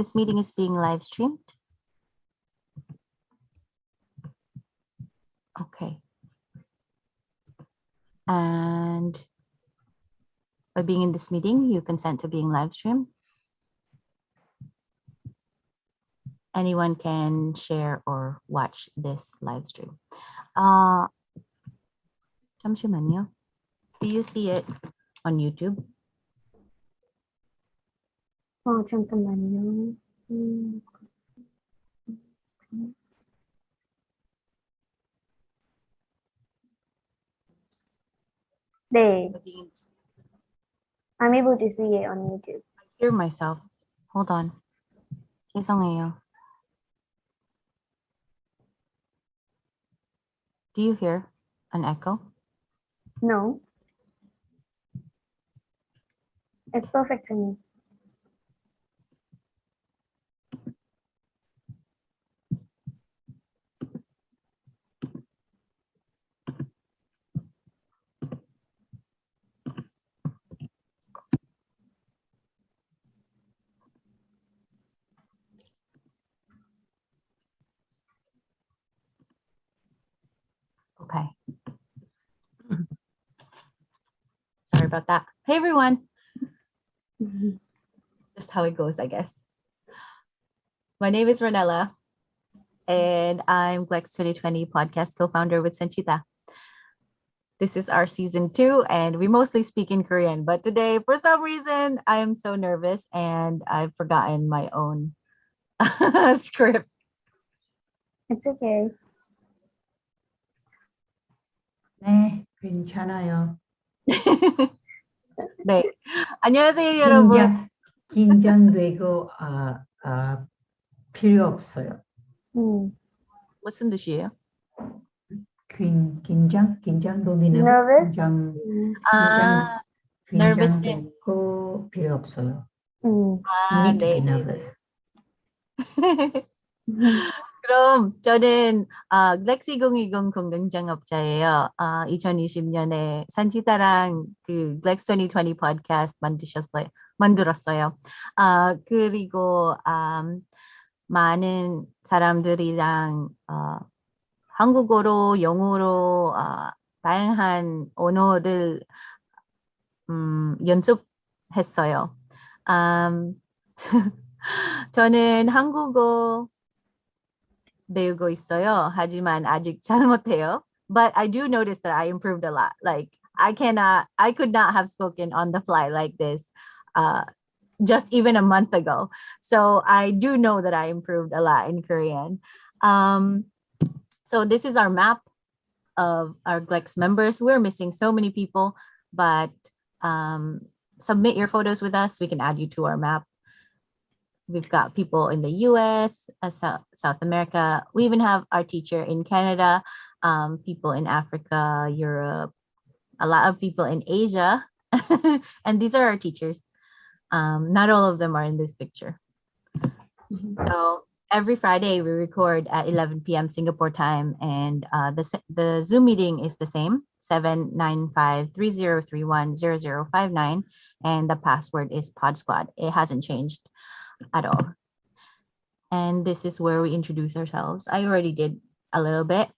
This meeting is being live streamed. Okay. And by being in this meeting, you consent to being live streamed. Anyone can share or watch this live stream. 잠시만요. Do you see it on YouTube? 잠깐만요. 네, I'm able to see it on YouTube. I hear myself. Hold on. 죄송해요. Do you hear an echo? No, it's perfect for me. Okay. Sorry about that. Hey, everyone. Just how it goes, I guess. My name is Ranella, and I'm GLEx2020 podcast co-founder with Sanchita. This is our season 2, and we mostly speak in Korean. But today, for some reason, I am so nervous, and I've forgotten my own script. It's okay. 네, 괜찮아요. 네. 안녕하세요, 여러분. 긴장되고 필요 없어요. 무슨 뜻이에요? 긴장도미는 Nervous? nervousness. 긴장되고 필요 없어요. 아, Need to be 네. nervous. 그럼 저는 Glex2020 공동장업자예요. 2020년에 산지타랑 그 Glex2020 팟캐스트 만들었어요. 그리고 많은 사람들이랑 한국어로, 영어로 다양한 언어를 연습했어요. 저는 한국어 배우고 있어요. 하지만 아직 잘 못해요. But I do notice that I improved a lot. Like I could not have spoken on the fly like this just even a month ago. So I do know that I improved a lot in Korean. So this is our map of our Glex members. We're missing so many people, but submit your photos with us. We can add you to our map. We've got people in the US, South America. We even have our teacher in Canada, people in Africa, Europe, a lot of people in Asia. And these are our teachers. Not all of them are in this picture. So every Friday we record at 11 p.m. Singapore time, and the Zoom meeting is the same, 795-3031-0059, and the password is PodSquad. It hasn't changed at all. And this is where we introduce ourselves. I already did a little bit.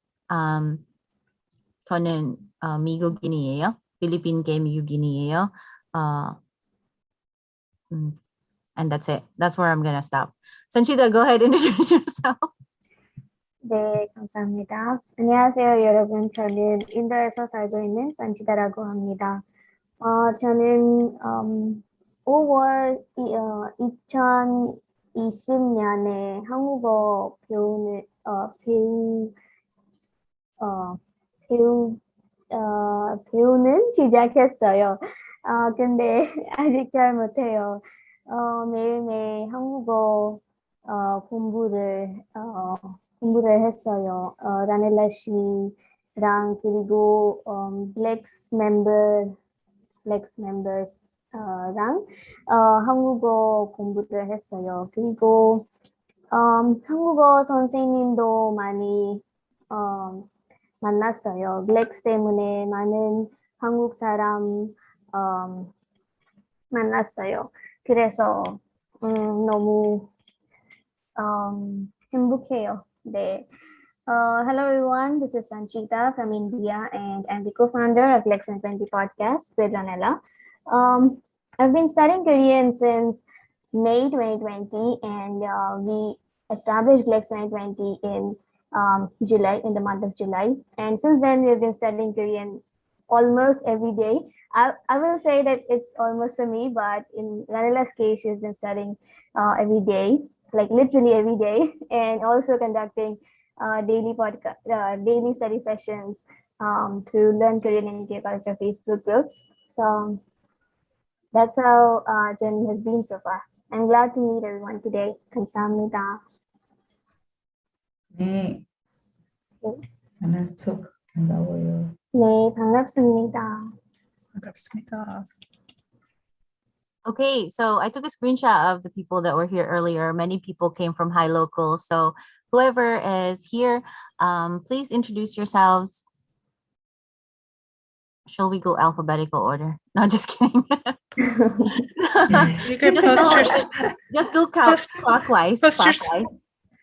저는 미국인이에요. 필리핀계 미국인이에요. And that's it. That's where I'm gonna stop. Sanchita, go ahead and introduce yourself. 네, 감사합니다. 안녕하세요, 여러분. 저는 인도에서 살고 있는 산치다라고 합니다. 저는 5월 2020년에 한국어 배우는 시작했어요. 근데 아직 잘 못해요. 매일매일 한국어 공부를 했어요. 라넬라 씨랑 그리고 Glex members랑 한국어 공부를 했어요. 그리고 한국어 선생님도 많이 만났어요. Glex 때문에 많은 한국 사람 만났어요. 그래서 너무 행복해요. 네. Hello everyone, this is Sanchita from India and I'm the co-founder of GLEx2020 podcast with Ranella. I've been studying Korean since May 2020 and we established GLEx2020 in in the month of July. And since then we've been studying Korean almost every day. I will say that it's almost for me, but in Ranella's case, she's been studying every day, like literally every day, and also conducting daily study sessions to learn Korean in K Culture Facebook group. So that's how journey has been so far. I'm glad to meet everyone today. 감사합니다. 네. 만나서 반가워요. 네, 반갑습니다. 반갑습니다. Okay, so I took a screenshot of the people that were here earlier. Many people came from High Local. So whoever is here, please introduce yourselves. Shall we go alphabetical order? No, just kidding. You can Just go clockwise.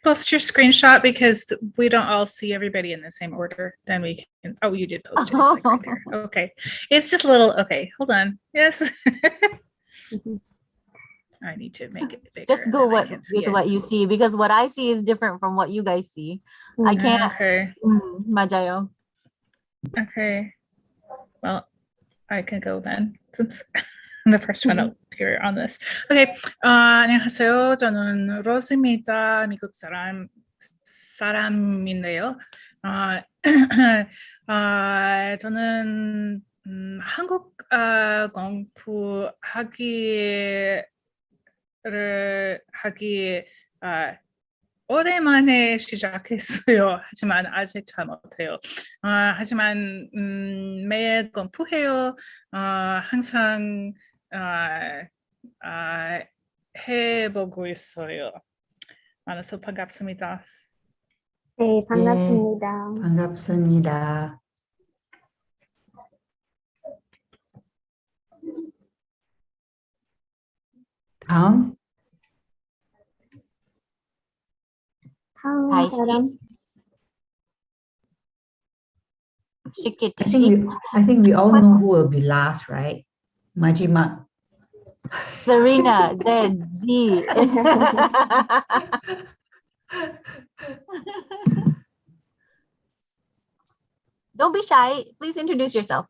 post your screenshot because we don't all see everybody in the same order. Then we can. Oh, you did post it. It's like right there. Okay, it's just a little. Okay, hold on. Yes. I need to make it bigger. Just go and then I can see with it. what you see, because what I see is different from what you guys see. I can't. Okay. 맞아요. Okay. Well, I can go then since I'm the first one up here on this. Okay. 안녕하세요. 저는 로즈입니다. 미국 사람인데요. 저는 한국 공부하기 오랜만에 시작했어요. 하지만 아직 잘 못해요. 하지만 매일 공부해요. 항상 해보고 있어요. 만나서 반갑습니다. 네, 반갑습니다. 반갑습니다. 다음. 다음 다이씨. 사람. 시키트시. I think we all know who will be last, right? 마지막. Serena, Z. Don't be shy. Please introduce yourself.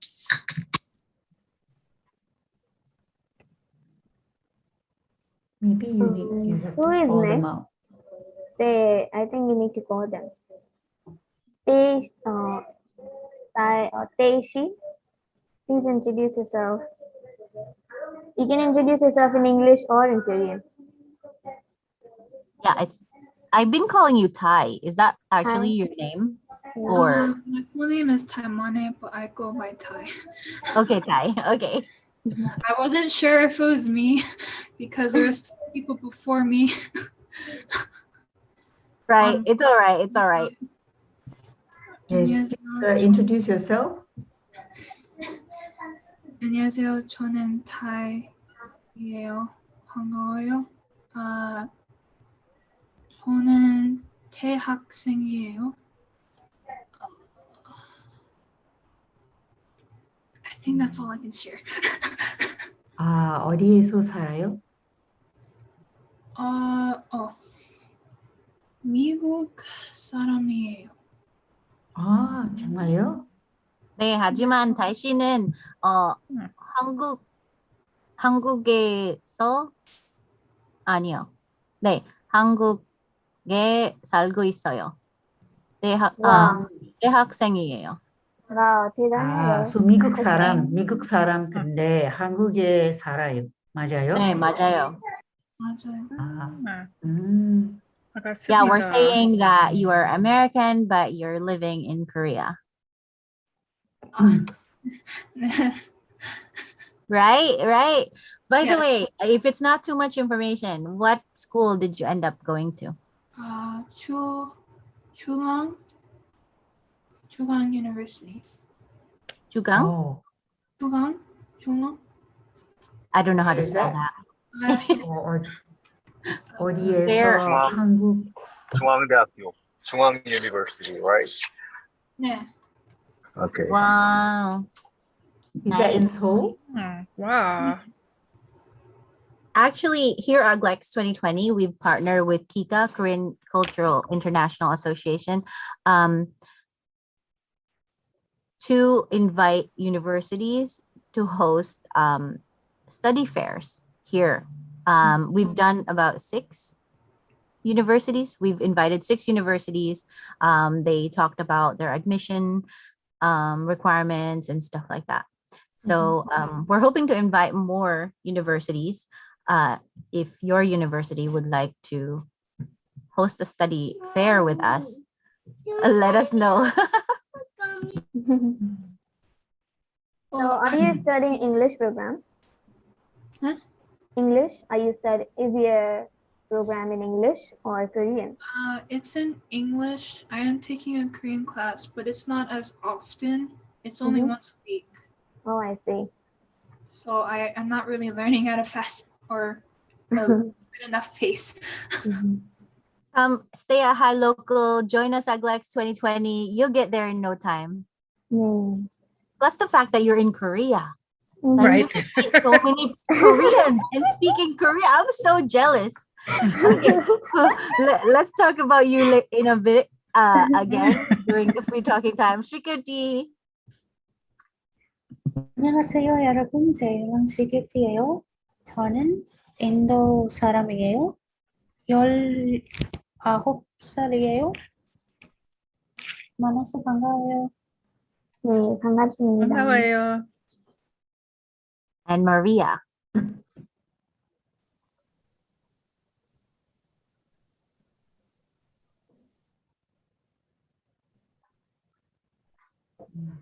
Maybe you have to Who is call them next? out. I think you need to call them. Teishi, please introduce yourself. You can introduce yourself in English or in Korean. Yeah, I've been calling you Tai. Is that actually Hi. your name? Or My full name is Taimane, but I go by Tai. okay, Tai. Okay. I wasn't sure if it was me because there was people before me. Right. It's all right. It's all right. Yes, please introduce yourself. 안녕하세요. 저는 타이예요. 반가워요. 저는 대학생이에요. I think that's all I can share. 어디에서 살아요? 미국 사람이에요. 정말요? 네, 하지만 다이 씨는 한국에서 아니요. 네, 한국에 살고 있어요. 대학생이에요. 와, 대단해요. 미국 사람 근데 한국에 살아요. 맞아요? 네, 맞아요. 맞아요. Yeah, we're saying that you are American, but you're living in Korea. Right. By the way, if it's not too much information, what school did you end up going to? Chugang University. Chugang? Chugang? I don't know how to spell that. 어디에서 Very. 한국 중앙대학교, 중앙 University, right? Yeah. Okay. Wow. is that in Nice. Seoul? Wow. Actually, here at Glex 2020, we've partnered with KICA, Korean Cultural International Association, to invite universities to host study fairs here. We've done about 6 universities. We've invited 6 universities. They talked about their admission requirements and stuff like that. So we're hoping to invite more universities. If your university would like to host a study fair with us, let us know. So, are you studying English programs? Huh? English? Are you studying? Is your program in English or Korean? It's in English. I am taking a Korean class, but it's not as often. It's only once a week. Oh, I see. So I'm not really learning at a fast or a good enough pace. Stay at High Local, join us at Glex 2020. You'll get there in no time. Plus the fact that you're in Korea. Like, Right. you can meet so many Koreans and speaking Korean. I'm so jealous. Okay, let's talk about you in a bit again during the free talking time. Shikirti. 안녕하세요, 여러분. 제 이름은 시게티예요. 저는 인도 사람이에요. 19살이에요. 만나서 반가워요. 네, 반갑습니다. 반가워요. And Maria.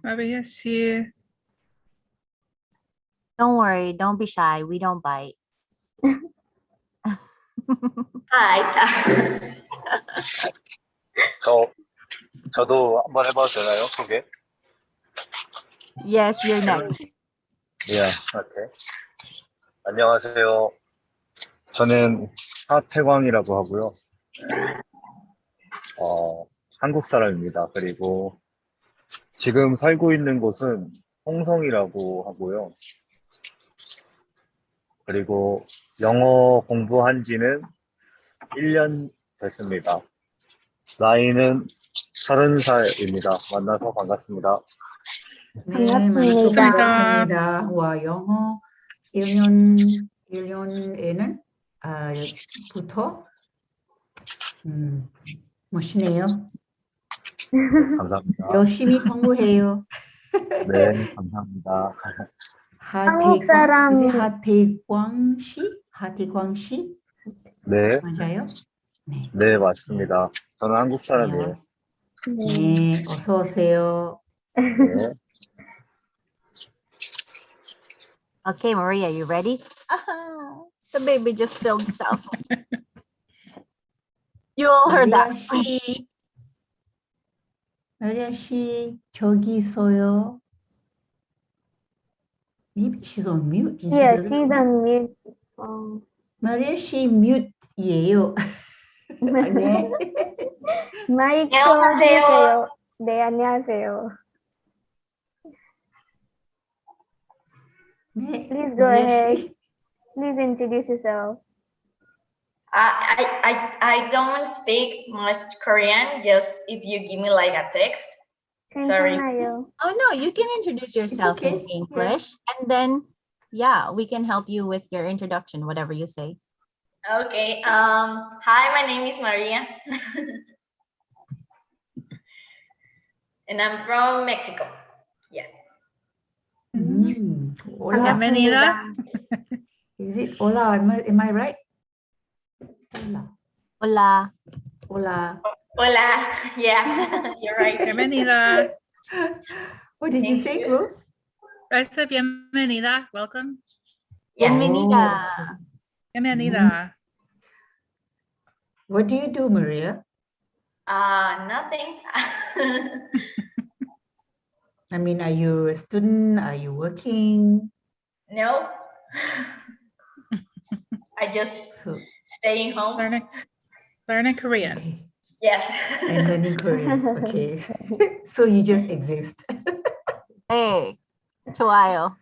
Maria 씨. Don't worry, don't be shy. We don't bite. Hi. 저도 한번 해봐도 되나요? 소개? Yes, you're next. Yeah, okay. 안녕하세요. 저는 하태광이라고 하고요. 한국 사람입니다. 그리고 지금 살고 있는 곳은 홍성이라고 하고요. 그리고 영어 공부한 지는 1년 됐습니다. 나이는 30살입니다. 만나서 반갑습니다. 네, 만나서 반갑습니다. 반갑습니다. 와, 영어 1년에는 부터 멋있네요. 감사합니다. 열심히 공부해요. 네, 감사합니다. 한국 사람. 하태광 씨? 네, 맞아요? 네. 네, 맞습니다. 저는 한국 사람이에요. 네, 어서 오세요. 네. Okay, Maria, you ready? The baby just spilled stuff. You all heard that. 마리아 씨, 저기 있어요. Maybe she's on mute. and she Yeah, doesn't she's know. on mute. 마리아 씨 mute예요. 네. 마이크 안녕하세요. 해주세요. 네, 안녕하세요. 네. Please go 마리아 ahead. 씨. Please introduce yourself. I don't speak much Korean, just if you give me like a text. Sorry. 괜찮아요. Oh no, you can introduce yourself in okay. English and then we can help you with your introduction, whatever you say. Okay. Hi, my name is Maria. And I'm from Mexico. Yeah. Hola. Bienvenida. Is it hola? Am I right? Hola. Hola. Hola. Hola. Yeah, you're right. Bienvenida. What did you Thank say, you. Rose? I said bienvenida. Welcome. Yeah. Bienvenida. Bienvenida. What do you do, Maria? Nothing. I mean, are you a student? Are you working? No. I just So, staying home. Learning Korean. Okay. Yes. And learning Korean. Okay. So you just exist. Hey, 좋아요.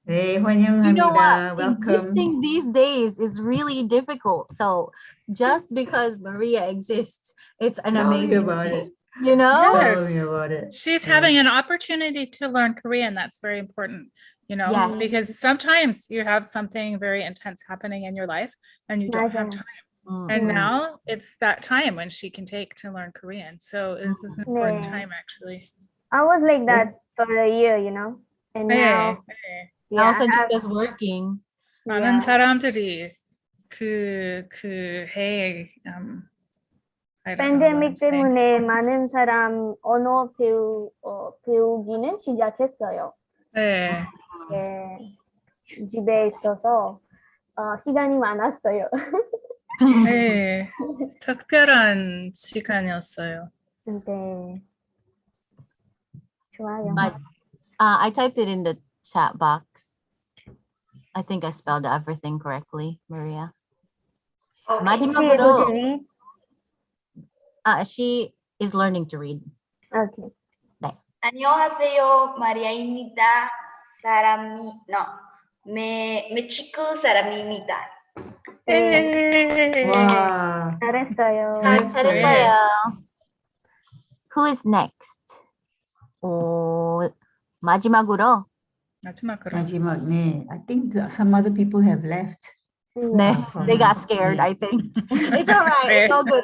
Hey, You know 환영합니다. what? Welcome. Existing these days is really difficult. So just because Maria exists, it's an Tell me amazing about thing. it. You know? Tell me Yes. about it. She's Yeah. having an opportunity to learn Korean. That's very important, you know, Yes. because sometimes you have something very intense happening in your life and you don't have 맞아요. time. Mm. And now it's that time when she can take to learn Korean. So this is an important Yeah. time, actually. I was like that for a year, you know, and now, 네. Now yeah, I have, Sanchita's working. 많은 yeah. 사람들이 그 해에 I don't know what I'm 팬데믹 saying. 때문에 많은 사람 언어 배우기는 시작했어요. 네. 예, 집에 있어서 시간이 많았어요. 네. 특별한 시간이었어요. 네, 좋아요. But I typed it in the chat box. I think I spelled everything correctly, Maria. Okay. 마지막으로, read? she is learning to read. Okay. 안녕하세요, 마리아입니다. 멕시코 사람입니다. 네, 와. 잘했어요. 잘했어요. Who is next? 마지막으로. 마지막, 네. I think some other people have left. 네, they got scared, 네. I think. It's all right. It's all good.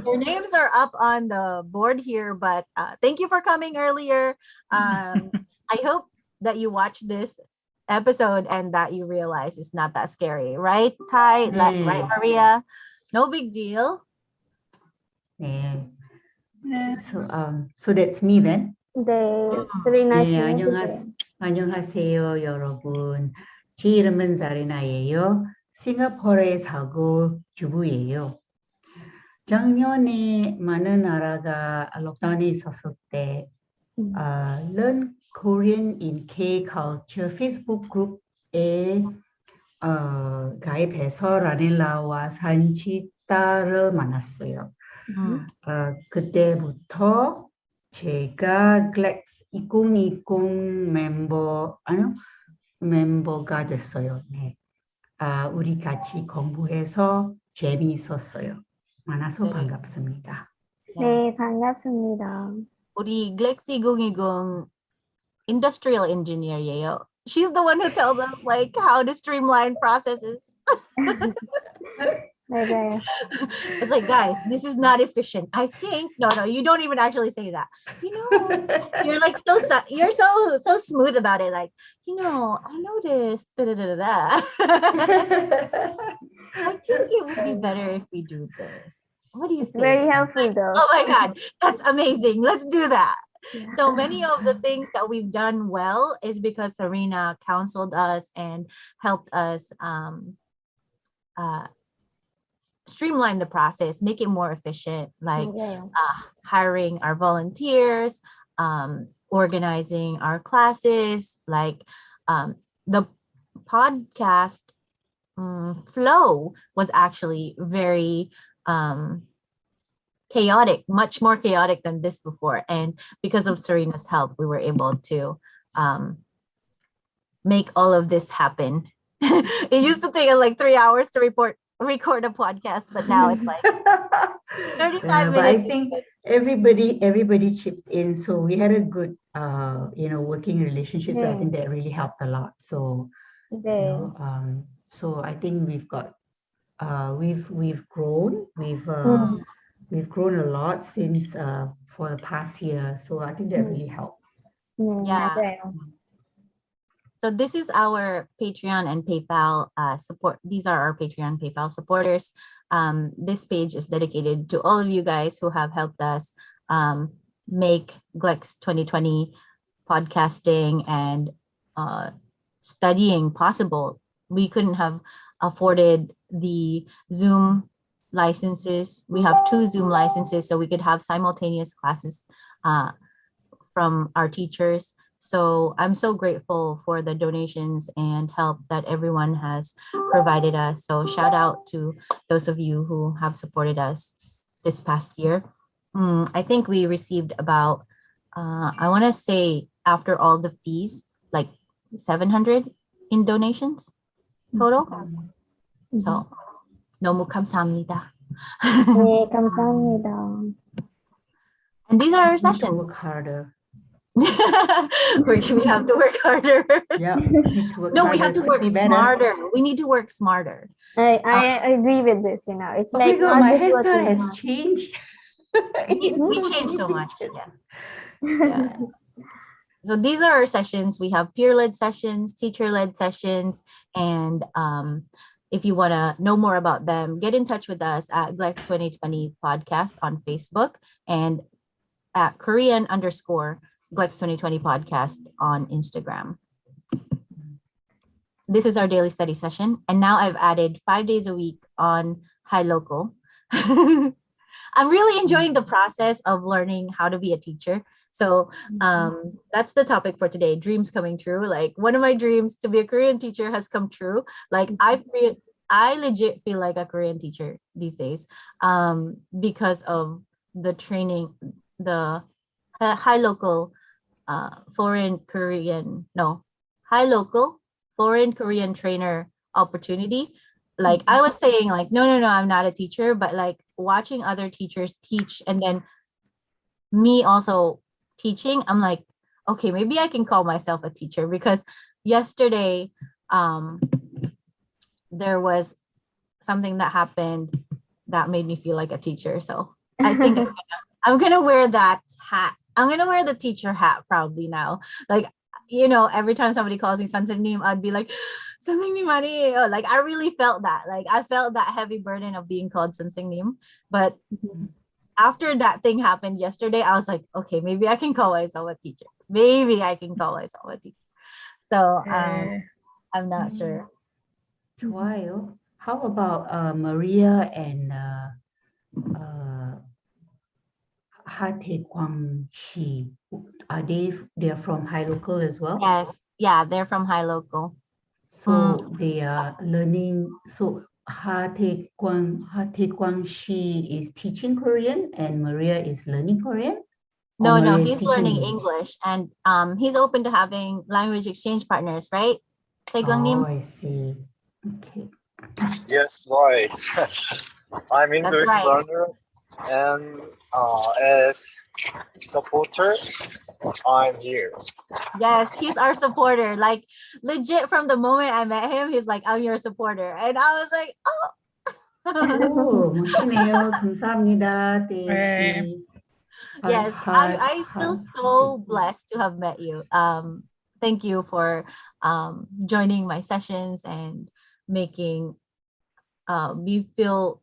Your names are up on the board here, but thank you for coming earlier. I hope that you watch this episode and that you realize it's not that scary, right, Ty? Right, Maria? No big deal. 네. 네. So that's me then. 네, very nice 네, to meet you. 안녕하세요, 여러분. 제 이름은 자리나예요. 싱가포르에 살고 주부예요. 작년에 많은 나라가 록다운에 있었을 때 Learn Korean in K-Culture 페이스북 그룹에 가입해서 라닐라와 산치따를 만났어요. 그때부터 제가 Glex 2020 멤버가 됐어요. 네. 우리 같이 공부해서 재미있었어요. 만나서 반갑습니다. 네, 반갑습니다. 우리 Glex2020 industrial engineer예요. She's the one who tells us like how to streamline processes. 맞아요. It's like, guys, this is not efficient. I think no, you don't even actually say that. You know, you're like you're so smooth about it. Like, you know, I noticed. I think it would be better if we do this. What do you It's think? very helpful though. Oh my God, that's amazing. Let's do that. Yeah. So many of the things that we've done well is because Serena counseled us and helped us streamline the process, make it more efficient, like 맞아요. hiring our volunteers, organizing our classes, like the podcast flow was actually very chaotic, much more chaotic than this before. And because of Serena's help, we were able to make all of this happen. It used to take us like 3 hours to record a podcast, but now it's like 35 minutes. But I think everybody chipped in, so we had a good working relationship. So I think that really helped a lot. So 네. so I think we've grown. We've grown a lot since for the past year. So I think that really helped. Yeah. 맞아요. So this is our Patreon and PayPal support. These are our Patreon, PayPal supporters. This page is dedicated to all of you guys who have helped us make GLEx2020 podcasting and studying possible. We couldn't have afforded the Zoom licenses. We have 2 Zoom licenses, so we could have simultaneous classes from our teachers. So I'm so grateful for the donations and help that everyone has provided us. So shout out to those of you who have supported us this past year. I think we received about, I want to say after all the fees, like 700 in donations total. So 너무 감사합니다. 네, 감사합니다. And these are our Need to sessions. work harder. We have to work harder. Yeah, need to work No, harder. we have to Could work be better. smarter. We need to work smarter. I agree with this, it's Oh my like God, not my just hairstyle working has hard. changed. We changed so much. Yeah. So these are our sessions. We have peer-led sessions, teacher-led sessions, and if you want to know more about them, get in touch with us at Glex2020 podcast on Facebook and at Korean_Glex2020 podcast on Instagram. This is our daily study session. And now I've added 5 days a week on High Local. I'm really enjoying the process of learning how to be a teacher. So that's the topic for today, dreams coming true. Like one of my dreams to be a Korean teacher has come true. Like I legit feel like a Korean teacher these days because of the training, the High Local foreign Korean trainer opportunity. Like I was saying, like, no, I'm not a teacher, but like watching other teachers teach and then me also teaching, I'm like, okay, maybe I can call myself a teacher because yesterday there was something that happened that made me feel like a teacher. So I think I'm gonna wear that hat. I'm gonna wear the teacher hat proudly now. Like, every time somebody calls me 선생님, I'd be like, 선생님 아니에요. Like I really felt that. Like I felt that heavy burden of being called 선생님. But after that thing happened yesterday, I was like, okay, maybe I can call myself a teacher. So I'm not sure. 좋아요. How about Maria and Ha-tae-kwang Shi? They're from High Local as well? Yes. Yeah, they're from High Local. So they are learning. So Ha-tae-kwang Shi is teaching Korean and Maria is learning Korean? Or No, Maria is he's learning teaching English and he's open to having language exchange partners, right? Oh, Taegwangnim? I see. Okay. Yes, right. I'm English right. learner and as supporter, I'm here. Yes, he's our supporter. Like legit from the moment I met him, he's like, I'm your supporter. And I was like, oh. 오, 멋지네요. 감사합니다, 떼씨. Yes, I feel so blessed to have met you. Thank you for joining my sessions and making me feel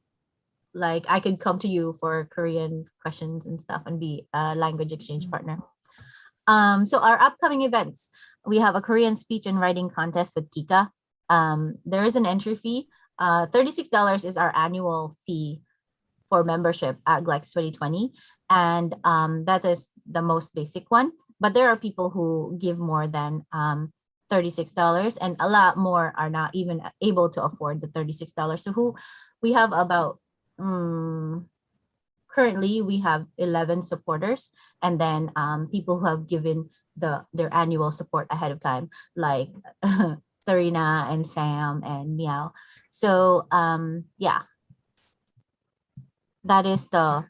like I could come to you for Korean questions and stuff and be a language exchange partner. So our upcoming events, we have a Korean speech and writing contest with Kika. There is an entry fee. $36 is our annual fee for membership at Glex2020. And that is the most basic one. But there are people who give more than $36 and a lot more are not even able to afford the $36. So we have about, currently we have 11 supporters and then people who have given their annual support ahead of time, like Serena and Sam and Meow. So yeah, that is the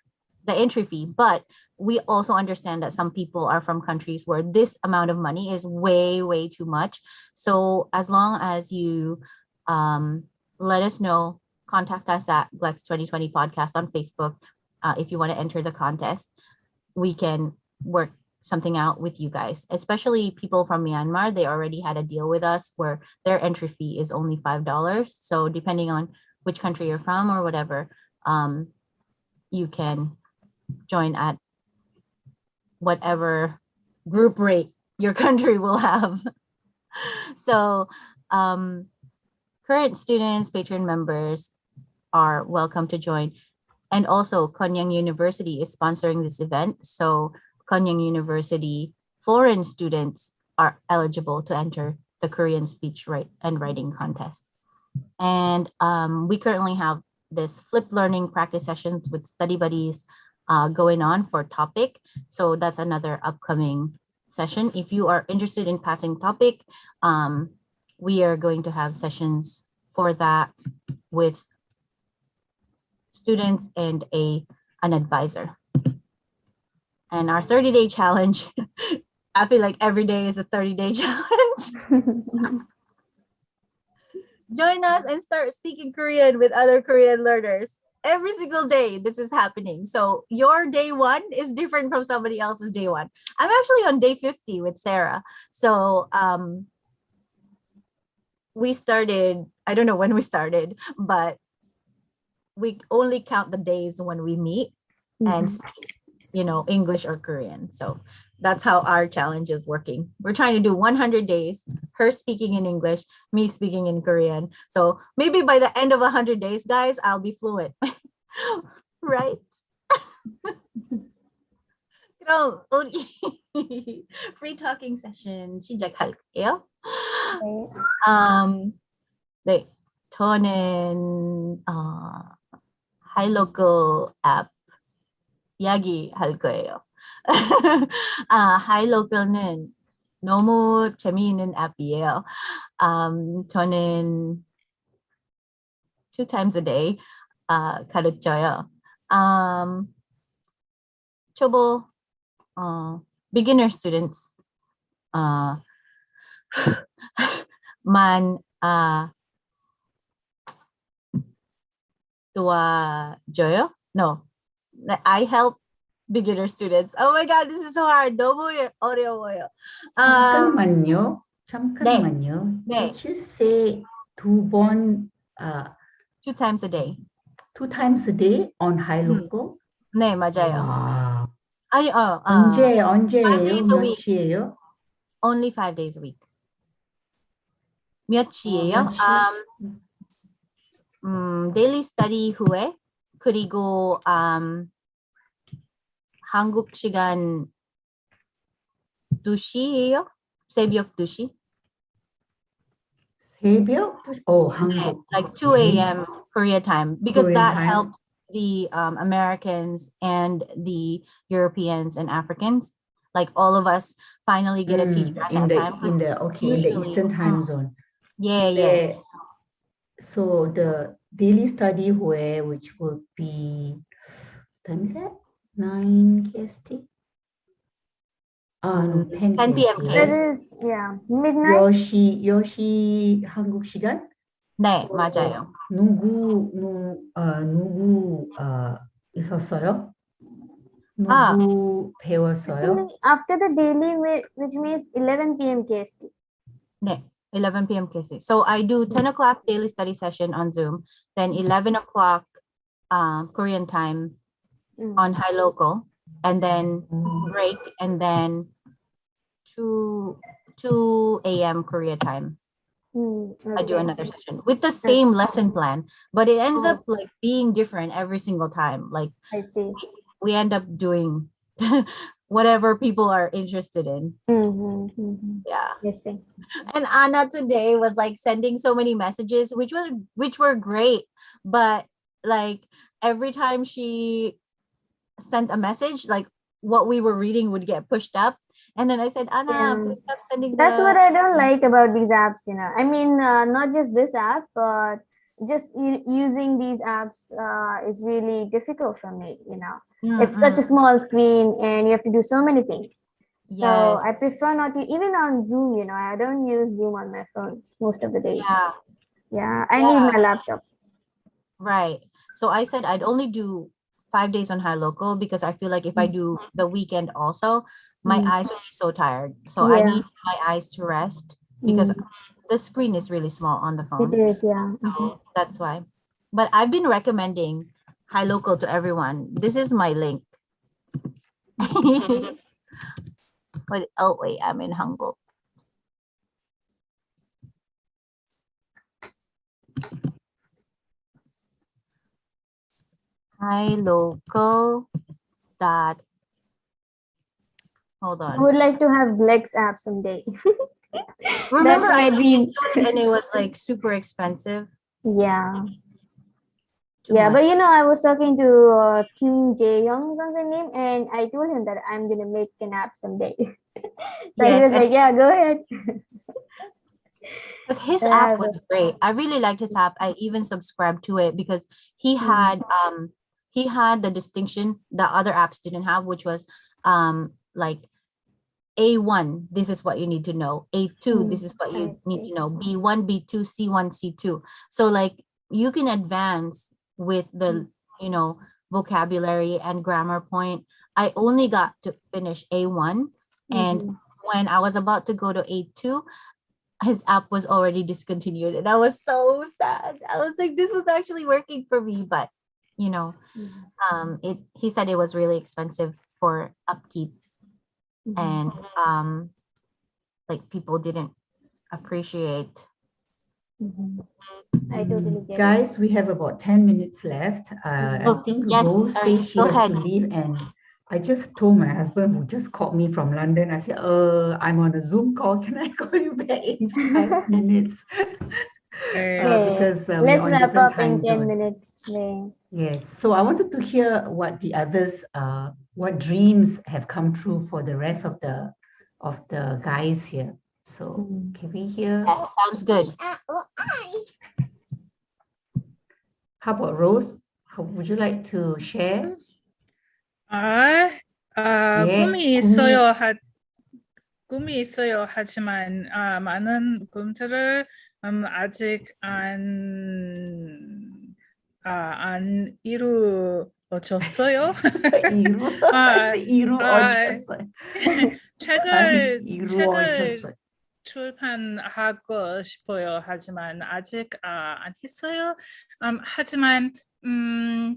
entry fee. But we also understand that some people are from countries where this amount of money is way, way too much. So as long as you let us know, contact us at Glex2020 podcast on Facebook. If you want to enter the contest, we can work something out with you guys, especially people from Myanmar. They already had a deal with us where their entry fee is only $5. So depending on which country you're from or whatever, you can join at whatever group rate your country will have. So current students, patron members are welcome to join. And also Konyang University is sponsoring this event. So Konyang University foreign students are eligible to enter the Korean speech and writing contest. And we currently have this flipped learning practice sessions with study buddies going on for topic. So that's another upcoming session. If you are interested in passing topic, we are going to have sessions for that with students and an advisor. And our 30-day challenge, I feel like every day is a 30-day challenge. Join us and start speaking Korean with other Korean learners. Every single day this is happening. So your day 1 is different from somebody else's day 1. I'm actually on day 50 with Sarah. So we started, I don't know when we started, but we only count the days when we meet and speak, English or Korean. So that's how our challenge is working. We're trying to do 100 days, her speaking in English, me speaking in Korean. So maybe by the end of 100 days, guys, I'll be fluent. Right? 그럼 우리 free talking session 시작할게요. 네, 저는 하이로컬 앱 이야기할 거예요. 하이로컬은 너무 재미있는 앱이에요. 저는 2 times a day 가르쳐요. 초보 beginner students 만 도와줘요? No, I help beginner students. Oh my God, this is so hard. 너무 어려워요. 잠깐만요. 네. Did you say 2번 2 times a day. 2 times a day on high local? 네, 맞아요. 와. 아니, 언제예요? days a 몇 week. 시예요? Only 5 days a week. 몇 시예요? 몇 시? daily study 후에 그리고 한국 시간 2시예요? 새벽 2시? 새벽? 한국. Like 2 a.m. Korea time, because Korean that time. helps the Americans and the Europeans and Africans. Like all of us finally get a teacher at in that time. in the usually- Eastern time zone. Yeah. So the daily study where which will be, what time is that? 9 KST? No, 10 10 p.m. KST. That right? is, midnight. 10시 한국 시간? 네, 맞아요. 누구 있었어요? 누구 배웠어요? Actually, after the daily, which means 11 p.m. KST. 네, 11 p.m. KC. So I do 10 o'clock daily study session on Zoom, then 11 o'clock Korean time on High Local, and then break, and then 2 a.m. Korea time. I do another session with the same lesson plan, but it ends up like being different every single time. Like I see. we end up doing whatever people are interested in. Yeah. I see. And Anna today was like sending so many messages, which were great, but like every time she sent a message, like what we were reading would get pushed up. And then I said, Anna, please stop sending. That's what I don't like about these apps, I mean, not just this app, but just using these apps is really difficult for me, It's such a small screen and you have to do so many things. Yes. So I prefer not to, even on Zoom, I don't use Zoom on my phone most of the days. Yeah. I need my laptop. Right. So I said I'd only do 5 days on High Local because I feel like if I do the weekend also, my eyes will be so tired. So I need my eyes to rest because the screen is really small on the phone. It is, yeah. So that's why. But I've been recommending High Local to everyone. This is my link. But oh wait, I'm in Hangul. highlocal.com Hold I on. would like to have Glex app someday. Remember, That's I my looked dream. into it and it was like super expensive. Yeah. Too Yeah, but much. you know, I was talking to Kim Jae-young, something name, and I told him that I'm gonna make an app someday. So he Yes, was like, "Yeah, go ahead." because his And app was great. I really liked his app. I even subscribed to it because he had the distinction that other apps didn't have, which was like A1, this is what you need to know. A2, this is what I you need see. to know. B1, B2, C1, C2. So like you can advance with the, vocabulary and grammar point. I only got to finish A1, and Mhm. when I was about to go to A2, his app was already discontinued, and I was so sad. I was like, this was actually working for me, but he said it was really expensive for upkeep, and like people didn't appreciate. I totally get it. Guys, we have about 10 minutes left. I Oh, think yes, Rose sorry, says she go has ahead. to leave, and I just told my husband who just called me from London. I said, I'm on a Zoom call. Can I call you back in 5 minutes? Because we're Let's on wrap different up in time 10 zone. minutes. Yeah. Yes. So I wanted to hear what the others, what dreams have come true for the rest of the guys here. So can we hear? Yes, sounds good. How about Rose? Would you like to share? 꿈이 있어요. 꿈이 있어요. 하지만 많은 꿈들을 아직 안 이루어졌어요. 이루어졌어요. 책을 이루어졌어요. 출판하고 싶어요. 하지만 아직 안 했어요. 하지만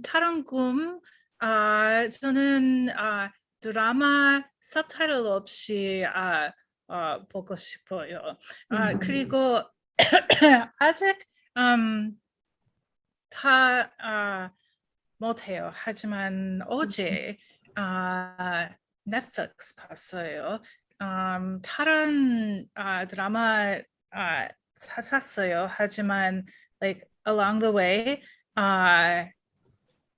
다른 꿈, 저는 드라마 서브타이틀 없이 보고 싶어요. 그리고 아직 다 못해요. 하지만 어제 넷플릭스 봤어요. 다른 드라마 찾았어요. 하지만 like along the way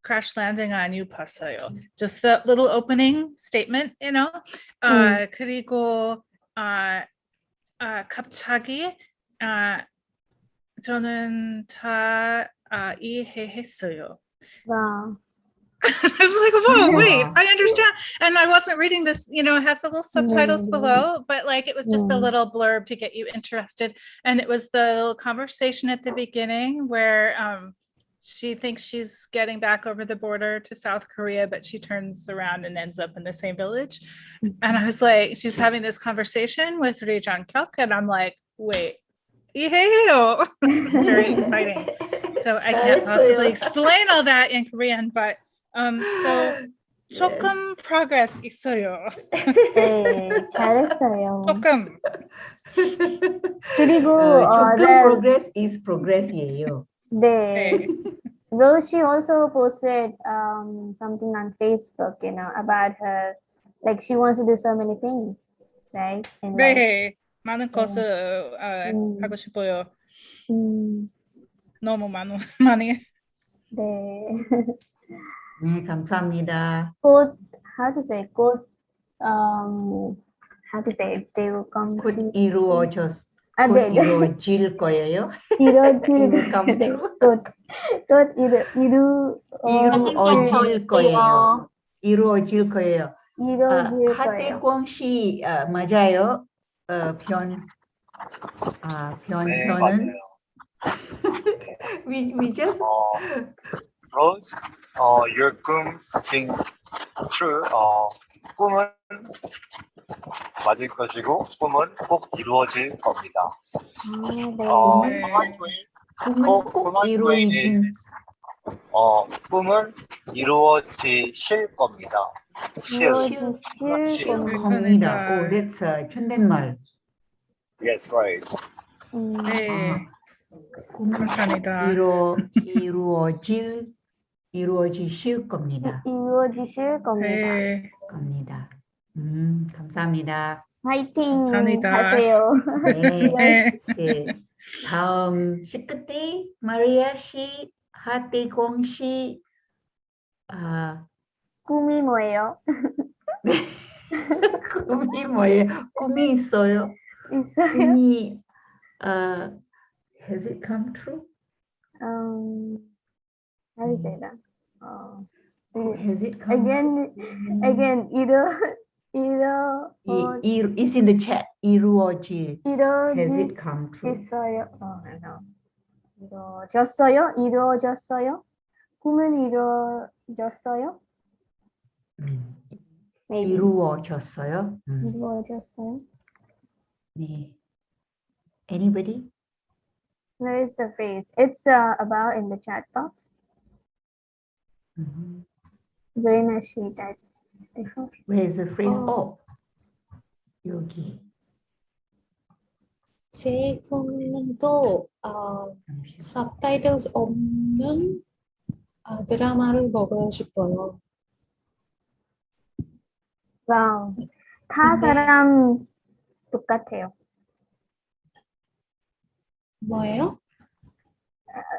crash landing on you 봤어요. Just the little opening statement, 그리고 갑자기 저는 다 이해했어요. Wow. I was like, whoa, wait, I understand. And I wasn't reading this, it has the little subtitles below, but like it was just a little blurb to get you interested. And it was the little conversation at the beginning where she thinks she's getting back over the border to South Korea, but she turns around and ends up in the same village. And I was like, she's having this conversation with Ri Jang-kyuk, and I'm like, wait, 이해해요. Very exciting. So I can't possibly explain all that in Korean, but so 조금 progress 있어요. 네, 잘했어요. 조금. 그리고 조금 progress is progress이에요. 네. Well, she also posted something on Facebook, about her, like she wants to do so many things, right? And 네, 많은 것을 하고 싶어요. 너무 많이. 네. 네, 감사합니다. 곧 how to say how to say it? They will come. 곧 이루어질 거예요. 이루어질 come true. 이루어질 거예요. 하태광 씨 맞아요. 변은 we just Rose, your 꿈's being true. 꿈은 맞을 것이고 꿈은 꼭 이루어질 겁니다. 꼭 이루어진 꿈은 이루어지실 겁니다. 이루어지실 겁니다. Oh, that's 존댓말. Yes, right. 네. 감사합니다. 이루어지실 겁니다. 이루어지실 겁니다. 네. 겁니다. 감사합니다. 파이팅 감사합니다. 하세요. 네. 네. 네. 다음 시크티 마리아 씨, 하태공 씨, 꿈이 뭐예요? 꿈이 뭐예요? 꿈이 있어요. 있어요? 꿈이 has it come true? How do you say that? Has it come Again, It's in the chat. 이루어질. Has it 이루어질 come true? 있어요. no. 이루어졌어요? 이루어졌어요? 꿈은 이루어졌어요? Maybe. 이루어졌어요. 이루어졌어요? 네. Anybody? Where is the phrase? It's about in the chat box. Zarina, she typed before. Where is the phrase? 어. 여기. 제 꿈도 subtitles 없는 드라마를 보고 싶어요. 와우. 다 근데- 사람 똑같아요. 뭐예요?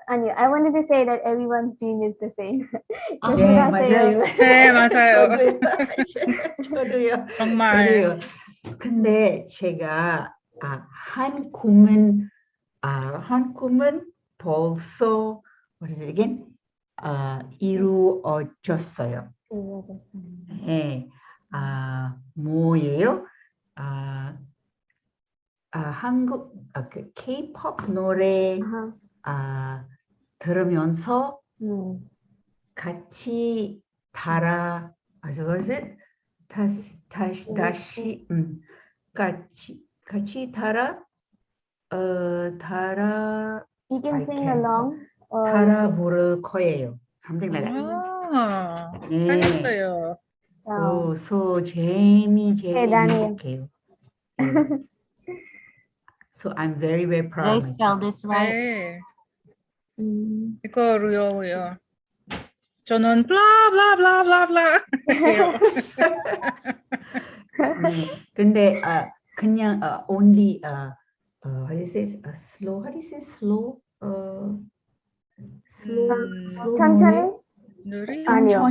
아니, I wanted to say that everyone's dream is the same. 아, 네, 조심하세요. 맞아요. 네, 맞아요. 저도요. 정말. 근데 제가 한 꿈은 벌써 what is it again? 이루어졌어요. 이루어졌어요. 네. 뭐예요? 한국 그 K-pop 노래 들으면서 같이 따라 what 다시 같이 따라 You can I sing can- along. Or 따라 부를 거예요. Something like that. 잘했어요. so 재미 대단해요. 행복해요. So I'm very Did proud I of spell myself. this right? 네. 음, 이거로요. 저는 블라블라블라블라. 네. 근데 그냥 only how do you say slow? How do you say slow? slow 천천히? 누리. 아니요.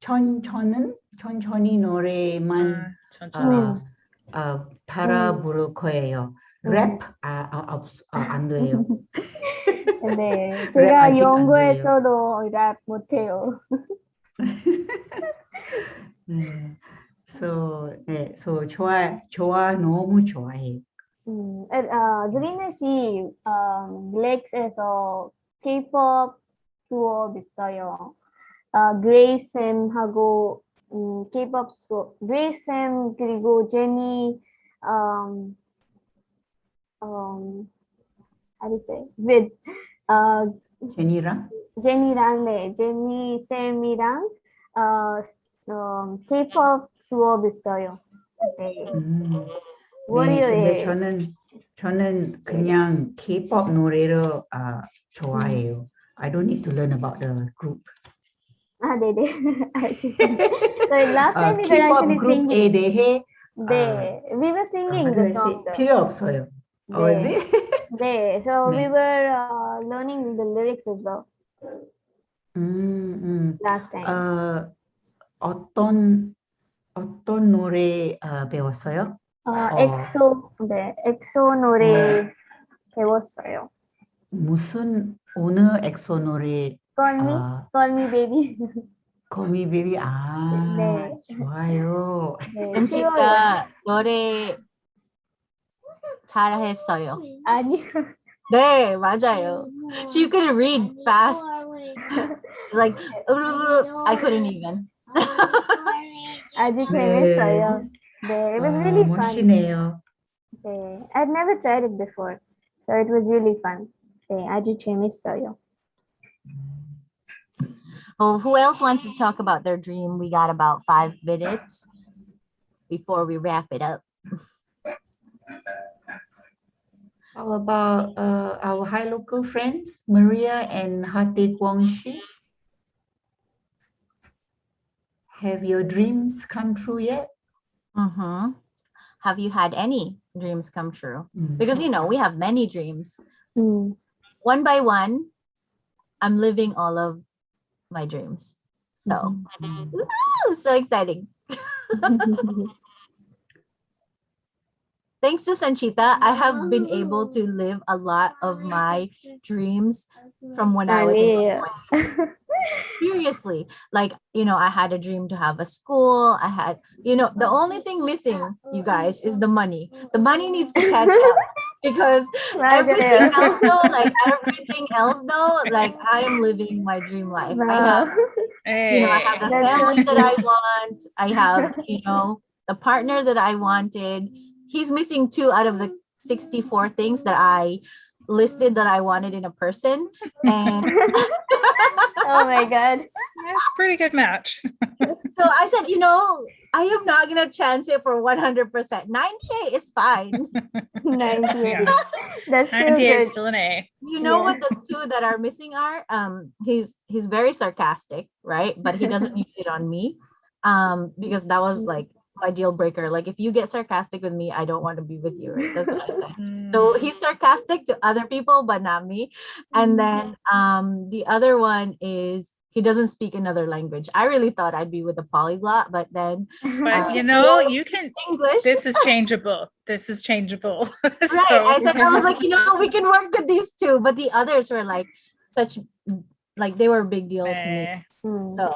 천천히 노래만 천천히. 따라 부를 거예요. 랩 안 돼요. 네, 랩 제가 아직 안 연구에서도 랩 못해요. so 좋아 너무 좋아해요. 드리나 씨, 글렉스에서 K-pop 수업 있어요. 그레이스 쌤하고 K-pop 수업, 그레이스 쌤 그리고 제니, how do you say? With 제니랑 제니랑 네, 제니 쌤이랑 K-pop 수업 있어요. 네. 근데 월요일. 저는 그냥 K-pop 노래를 좋아해요. I don't need to learn about the group. 네네. 알겠습니다. So last time we were K-pop actually 그룹에 singing. 대해 네, we were singing how do the I say? song. though. 필요 없어요. Oh, is 네. it? 네, so 네. we were learning the lyrics as well last time. 어떤 노래 배웠어요? 엑소, 네, 엑소 노래 배웠어요. 무슨 어느 엑소 노래? Call me baby. 거미 베이비 네. 좋아요. 네, 쉬워요. 은지가 노래 잘했어요. 아니요. 네, 맞아요. She couldn't read fast. It's like I couldn't even. 아주 네. 재밌어요. 네, it was really fun. 멋지네요. 네, I'd never tried it before, so it was really fun. 네, 아주 재밌어요. Oh, who else wants to talk about their dream? We got about 5 minutes before we wrap it up. How about our high local friends, Maria and Hati Guangxi? Have your dreams come true yet? Mm-hmm. Have you had any dreams come true? Mm. Because we have many dreams. Mm. One by one, I'm living all of my dreams. So, woo, so exciting. Thanks to Sanchita, I have been able to live a lot of my dreams from when I was in seriously. Like, I had a dream to have a school. I had, the only thing missing, you guys, is the money. The money needs to catch up because everything else though, like I am living my dream life. I have, I have the That's so family that I sweet. want. I have, the partner that I wanted. He's missing 2 out of the 64 things that I listed that I wanted in a person. And Oh my God. That's a pretty good match. so I said, I am not gonna chance it for 100%. 98 is fine. 98. Yeah. That's so 98 good. is still an A. You know what the 2 that are missing are? He's very sarcastic, right? But he doesn't use it on me. Because that was like my deal breaker. Like, if you get sarcastic with me, I don't want to be with you. Right? That's what I said. So he's sarcastic to other people, but not me. And then the other one is he doesn't speak another language. I really thought I'd be with a polyglot, but then But you can English. This is changeable. This is changeable. Right. So, I was like, we can work with these 2, but the others were like they were a big deal to me. So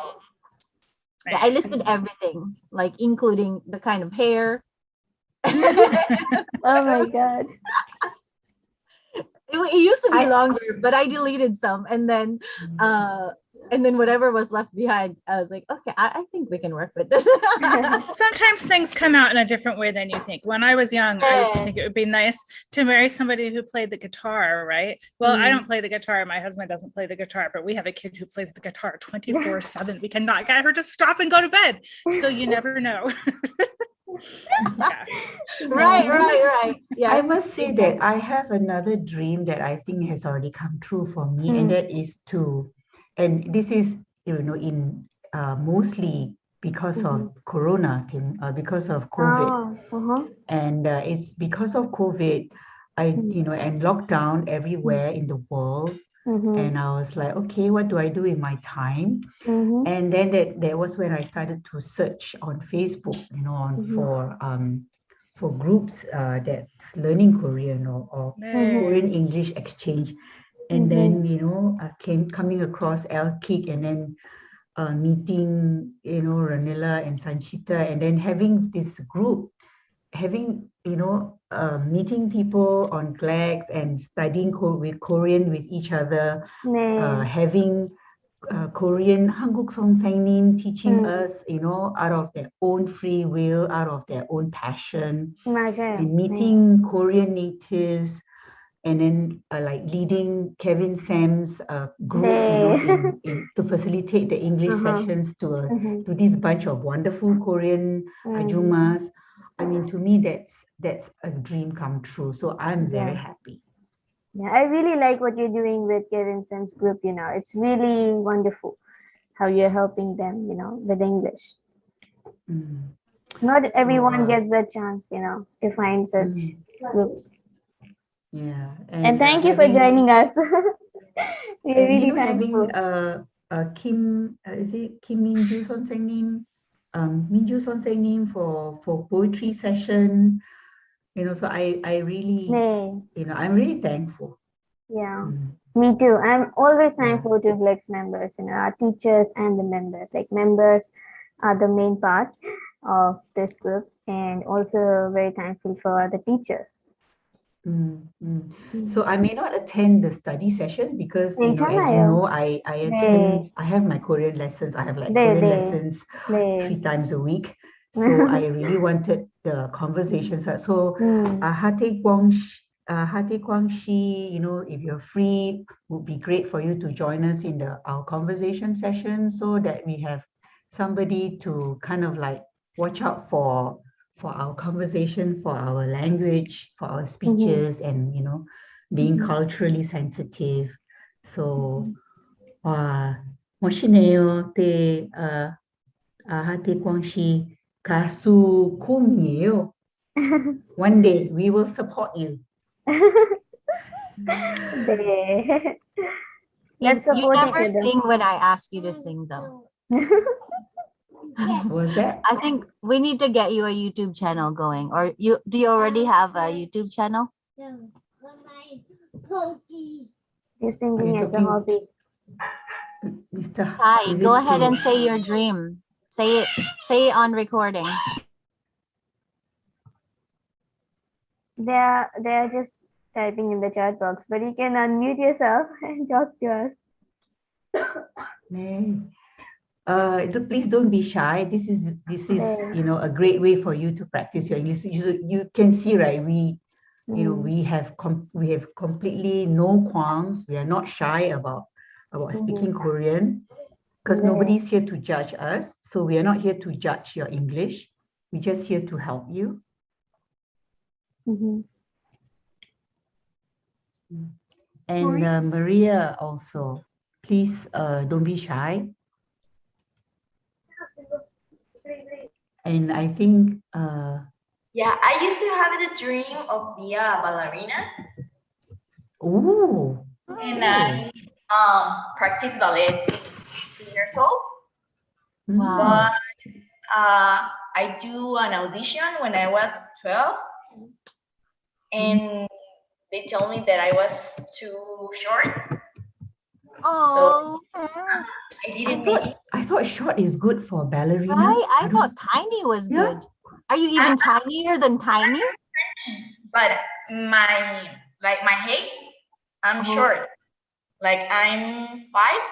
yeah, I listed everything, like including the kind of hair. Oh my God. It used to be longer, but I deleted some, and then whatever was left behind, I was like, okay, I think we can work with this. sometimes things come out in a different way than you think. When I was young, I used to think it would be nice to marry somebody who played the guitar, right? Well, I don't play the guitar. My husband doesn't play the guitar, but we have a kid who plays the guitar 24/7. We cannot get her to stop and go to bed. So you never know. Yeah. Right. Yeah, I must say that I have another dream that I think has already come true for me, and that is and this is in mostly because of Corona, because of COVID, and it's because of COVID, and lockdown everywhere in the world, and I was like, okay, what do I do in my time? And then that was when I started to search on Facebook, for groups that's learning Korean or Korean English exchange. And then, coming across L-Kick, and then meeting, Ranilla and Sanchita, and then having this group, meeting people on Glex and studying Korean with each other, having Korean 한국 선생님 teaching us, out of their own free will, out of their own passion, and meeting Korean natives, and then like leading Kevin Sam's group, to facilitate the English sessions to this bunch of wonderful Korean ajumas. I mean, to me, that's a dream come true. So I'm very happy. Yeah, I really like what you're doing with Kevin Sam's group. It's really wonderful how you're helping them, with English. Not everyone gets the chance, to find such groups. Yeah, and thank you for joining us. We're really thankful. Having Kim, is it Kim Minju 선생님? Minju 선생님 for poetry session. So I really, I'm really thankful. Yeah, me too. I'm always thankful to Glex members, our teachers and the members. Like, members are the main part of this group, and also very thankful for the teachers. So I may not attend the study sessions because, as you know, I have my Korean lessons. I have like Korean lessons 3 times a week. So I really wanted the conversations. So Hate Guangxi, if you're free, would be great for you to join us in our conversation session, so that we have somebody to kind of like watch out for our conversation, for our language, for our speeches, and being culturally sensitive. So 멋있네요. Hate Guangxi 가수 꿈이에요. One day we will support you. 네. Let's You support each never other. sing when I ask you to sing, though. Was that? I think we need to get you a YouTube channel going. Or do you already have a YouTube channel? He's singing you as a talking- hobby. Mr. Hi, Is go it ahead to- and say your dream. Say it on recording. They're just typing in the chat box, but you can unmute yourself and talk to us. Nee. Please don't be shy. This is Yeah. a great way for you to practice your English. You can see, right? We have completely no qualms. We are not shy about speaking Korean because Yeah. nobody's here to judge us. So we are not here to judge your English. We're just here to help you. Mhm. And Maria also, please don't be shy. And I think Yeah, I used to have the dream of being a ballerina, oh, and I practiced ballet since 2 years old. Wow. But I do an audition when I was 12, and they told me that I was too short, Oh, I didn't make it. I thought short is good for ballerina. right. I don't- thought tiny was Yeah. good. Are you even tinier than tiny? But my height, I'm Oh. short. Like I'm 5.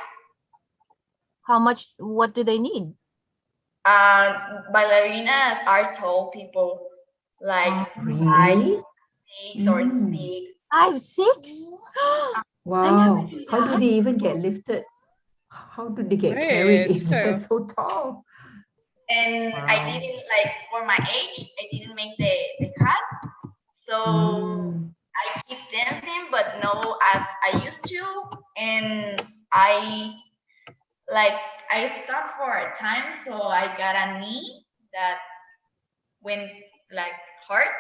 How much? What do they need? Ballerinas are tall people, like Really? 5'6" or 6. 5'6"? Wow. knew How do that. they even get lifted? How do they get carried Right, if they're true. so tall? And Wow. I didn't for my age, I didn't make the cut. So Mm. I keep dancing, but no as I used to. And I stopped for a time, so I got a knee that went hard.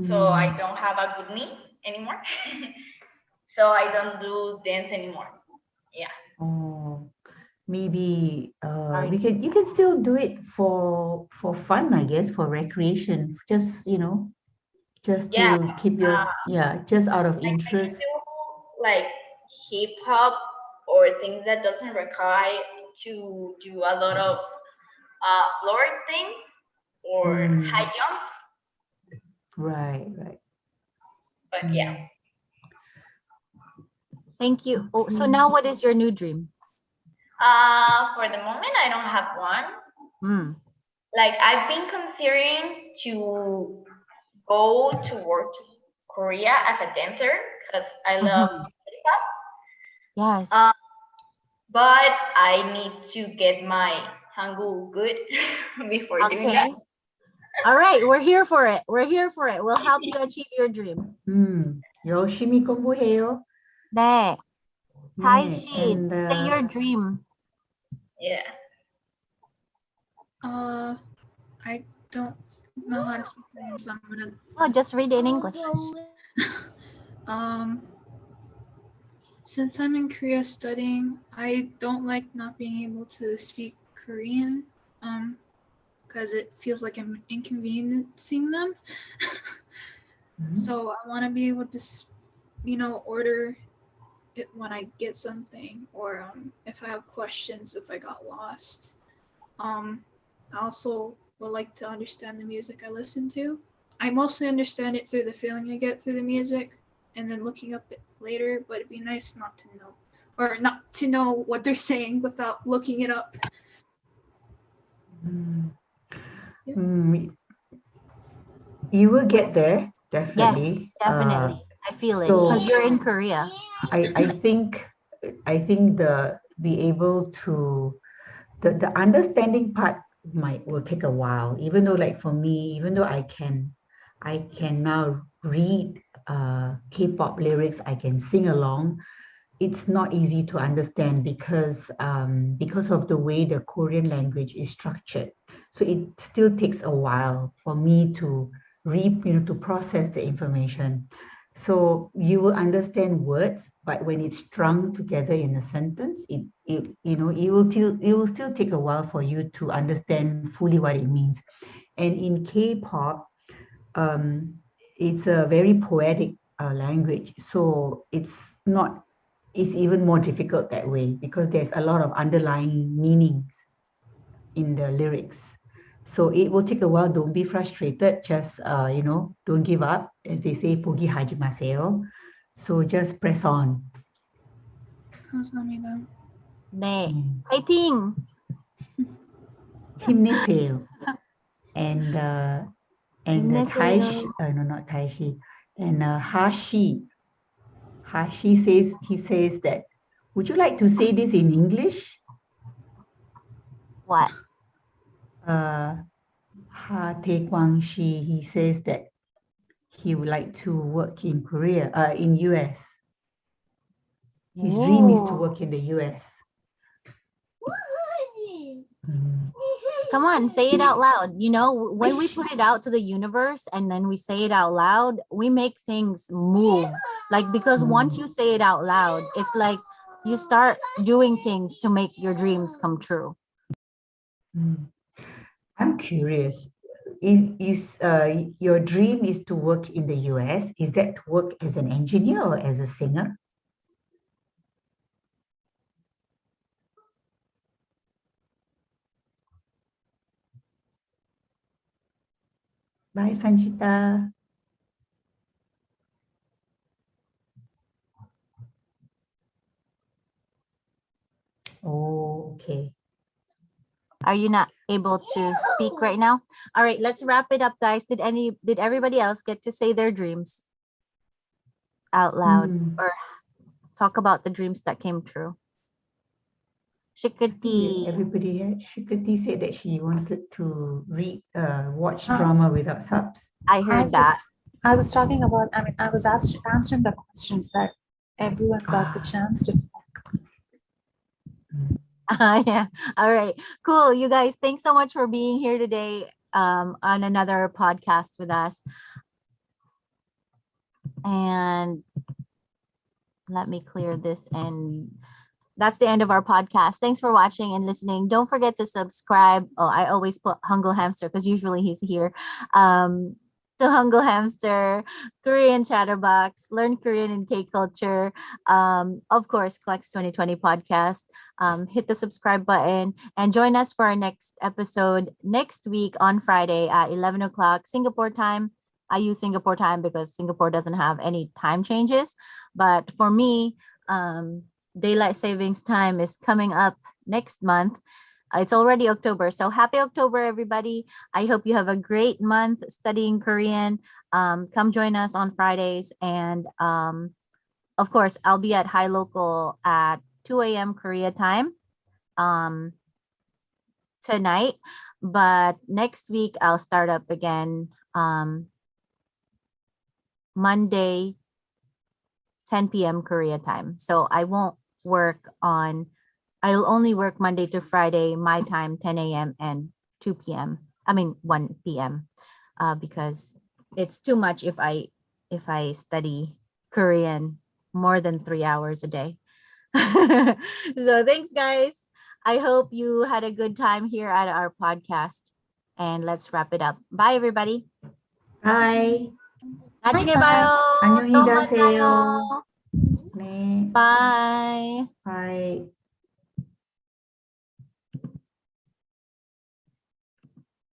So I don't have a good knee anymore. So I don't do dance anymore. Yeah. Oh, maybe Sorry. you can still do it for fun, I guess, for recreation. Just just to Yeah, keep your just out of I can interest. do hip hop or things that doesn't require to do a lot of floor thing or high jumps. Right. But yeah. Thank you. Oh, so now what is your new dream? For the moment, I don't have one. I've been considering to go to work to Korea as a dancer because I love hip hop. Yes. But I need to get my Hangul good before doing that. All right, we're here for it. We'll help you achieve your dream. 열심히 공부해요. 네. Tai 네, Chi, and, say your dream. Yeah. I don't know how to speak Korean, so I'm gonna Oh, just read it in English. Since I'm in Korea studying, I don't like not being able to speak Korean, because it feels like I'm inconveniencing them. So I want to be able to, order it when I get something, or if I have questions, if I got lost. I also would like to understand the music I listen to. I mostly understand it through the feeling I get through the music, and then looking up it later, but it'd be nice not to know, or not to know what they're saying without looking it up. You will get there, definitely. Yes, definitely. I feel it so- because you're in Korea. I think the be able to the understanding part will take a while, even though for me, even though I can now read K-pop lyrics, I can sing along. it's not easy to understand because of the way the Korean language is structured. So it still takes a while for me to read, to process the information. So you will understand words, but when it's strung together in a sentence, it will still take a while for you to understand fully what it means. And in K-pop, it's a very poetic language, so it's even more difficult that way because there's a lot of underlying meanings in the lyrics. So it will take a while. Don't be frustrated. Just don't give up. As they say, "Pogi hajimaseyo." So just press on. 감사합니다. 네, 파이팅! 힘내세요. And 힘내세요. not Taishi. And Hashi says that, would you like to say this in English? What? Ha Tae Kwang Shi, he says that he would like to work in Korea, in US. His dream is to work in the US. Come on, say it out loud. When we put it out to the universe and then we say it out loud, we make things move. Like, because once you say it out loud, it's like you start doing things to make your dreams come true. I'm curious. Your dream is to work in the US, is that to work as an engineer or as a singer? Bye, Sanchita. Oh, okay. Are you not able to speak right now? All right, let's wrap it up, guys. Did everybody else get to say their dreams out loud or talk about the dreams that came true? Shikati. Shikati said that she wanted to watch drama without subs. I heard that. I was talking about, I was answering the questions that everyone got the chance to talk. Yeah. All right. Cool. You guys, thanks so much for being here today on another podcast with us. And let me clear this, and that's the end of our podcast. Thanks for watching and listening. Don't forget to subscribe. Oh, I always put Hungul Hamster because usually he's here. To Hungul Hamster, Korean Chatterbox, Learn Korean in K-Culture, of course, GLEx2020 podcast. Hit the subscribe button and join us for our next episode next week on Friday at 11 o'clock Singapore time. I use Singapore time because Singapore doesn't have any time changes. But for me, daylight savings time is coming up next month. It's already October. So happy October, everybody. I hope you have a great month studying Korean. Come join us on Fridays. And of course, I'll be at High Local at 2 a.m. Korea time tonight. But next week, I'll start up again Monday, 10 p.m. Korea time. So I won't work I'll only work Monday to Friday, my time, 10 a.m. and 1 p.m. Because it's too much if I study Korean more than 3 hours a day. So thanks, guys. I hope you had a good time here at our podcast. And let's wrap it up. Bye, everybody. Bye. 나중에 봐요. 안녕히 또 가세요. 만나요. 네. Bye. Bye.